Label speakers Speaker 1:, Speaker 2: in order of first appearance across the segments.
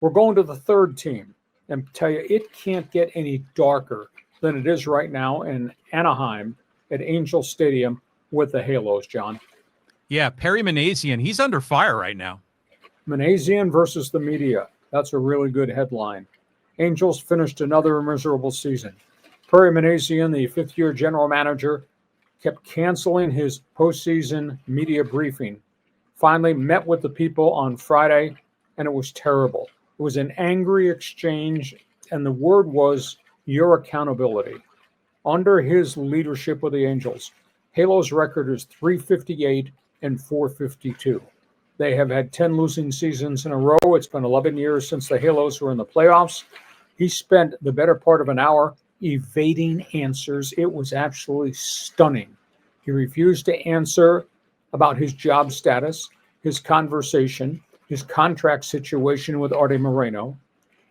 Speaker 1: We're going to the third team and tell you it can't get any darker than it is right now in Anaheim at Angel Stadium with the Halos, John.
Speaker 2: Yeah, Perry Minasian, he's under fire right now.
Speaker 1: Minasian versus the media. That's a really good headline. Angels finished another miserable season. Perry Minasian, the fifth-year general manager, kept canceling his postseason media briefing. Finally met with the people on Friday, and it was terrible. It was an angry exchange, and the word was your accountability. Under his leadership with the Angels, Halos' record is .358 and .452. They have had 10 losing seasons in a row. It's been 11 years since the Halos were in the playoffs. He spent the better part of an hour evading answers. It was absolutely stunning. He refused to answer about his job status, his conversation, his contract situation with Artie Moreno.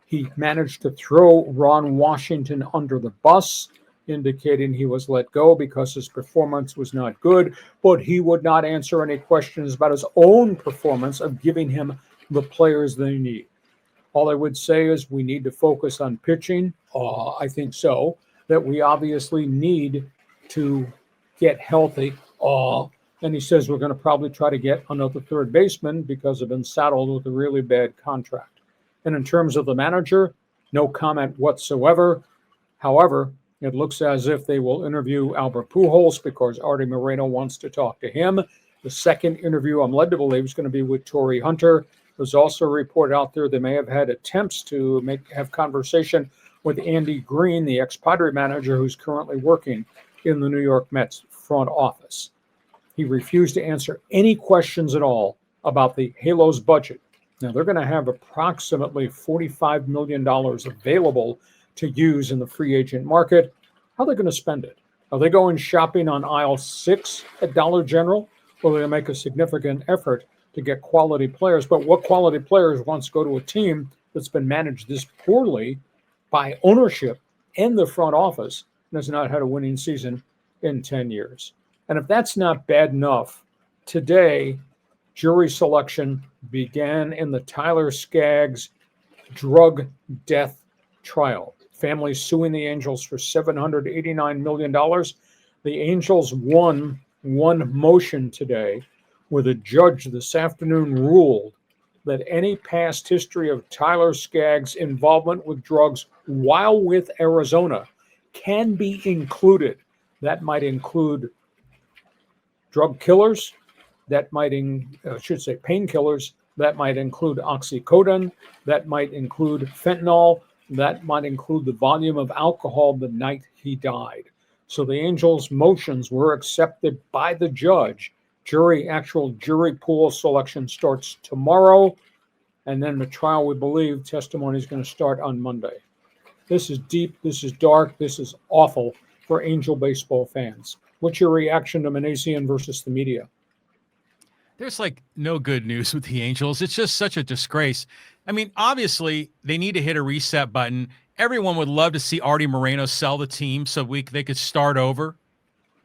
Speaker 1: He managed to throw Ron Washington under the bus, indicating he was let go because his performance was not good, but he would not answer any questions about his own performance of giving him the players they need. All I would say is we need to focus on pitching. I think so, that we obviously need to get healthy. And he says we're going to probably try to get another third baseman because I've been saddled with a really bad contract. And in terms of the manager, no comment whatsoever. However, it looks as if they will interview Albert Pujols because Artie Moreno wants to talk to him. The second interview, I'm led to believe, is going to be with Torrey Hunter. There's also a report out there they may have had attempts to have conversation with Andy Green, the ex-Padre manager who's currently working in the New York Mets front office. He refused to answer any questions at all about the Halos budget. Now, they're going to have approximately $45 million available to use in the free agent market. How are they going to spend it? Are they going shopping on aisle 6 at Dollar General? Or are they going to make a significant effort to get quality players? But what quality players wants to go to a team that's been managed this poorly by ownership and the front office and has not had a winning season in 10 years? And if that's not bad enough, today, jury selection began in the Tyler Skaggs drug death trial. Family suing the Angels for $789 million. The Angels won one motion today where the judge this afternoon ruled that any past history of Tyler Skaggs' involvement with drugs while with Arizona can be included. That might include drug killers, that might painkillers, that might include oxycodone, that might include fentanyl, that might include the volume of alcohol the night he died. So the Angels' motions were accepted by the judge. Actual jury pool selection starts tomorrow, and then the trial, we believe, testimony is going to start on Monday. This is deep, this is dark, this is awful for Angel baseball fans. What's your reaction to Minasian versus the media?
Speaker 2: There's like no good news with the Angels. It's just such a disgrace. I mean, obviously, they need to hit a reset button. Everyone would love to see Artie Moreno sell the team so they could start over.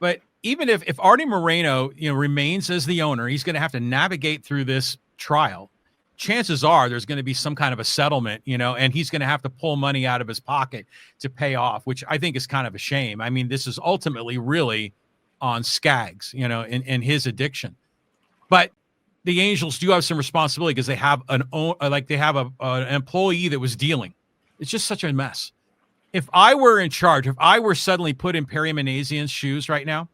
Speaker 2: But even if Artie Moreno, remains as the owner, he's going to have to navigate through this trial. Chances are there's going to be some kind of a settlement, and he's going to have to pull money out of his pocket to pay off, which I think is kind of a shame. I mean, this is ultimately really on Skaggs, in his addiction. But the Angels do have some responsibility because they have an employee that was dealing. It's just such a mess. If I were in charge, if I were suddenly put in Perry Minasian's shoes right now,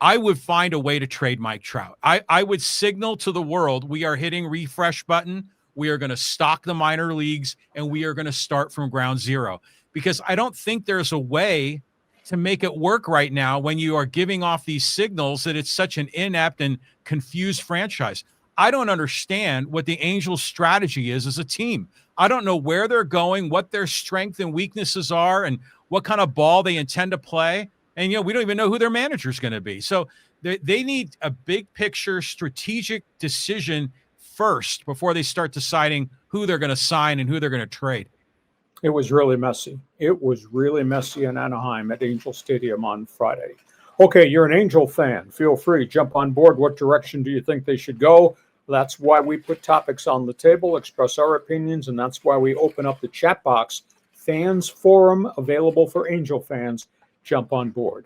Speaker 2: I would find a way to trade Mike Trout. I would signal to the world, we are hitting refresh button. We are going to stock the minor leagues, and we are going to start from ground zero. Because I don't think there's a way to make it work right now when you are giving off these signals that it's such an inept and confused franchise. I don't understand what the Angels' strategy is as a team. I don't know where they're going, what their strengths and weaknesses are, and what kind of ball they intend to play. And, we don't even know who their manager is going to be. So they need a big picture strategic decision first before they start deciding who they're going to sign and who they're going to trade.
Speaker 1: It was really messy. It was really messy in Anaheim at Angel Stadium on Friday. Okay, you're an Angel fan. Feel free, jump on board. What direction do you think they should go? That's why we put topics on the table, express our opinions, and that's why we open up the chat box. Fans forum available for Angel fans. Jump on board.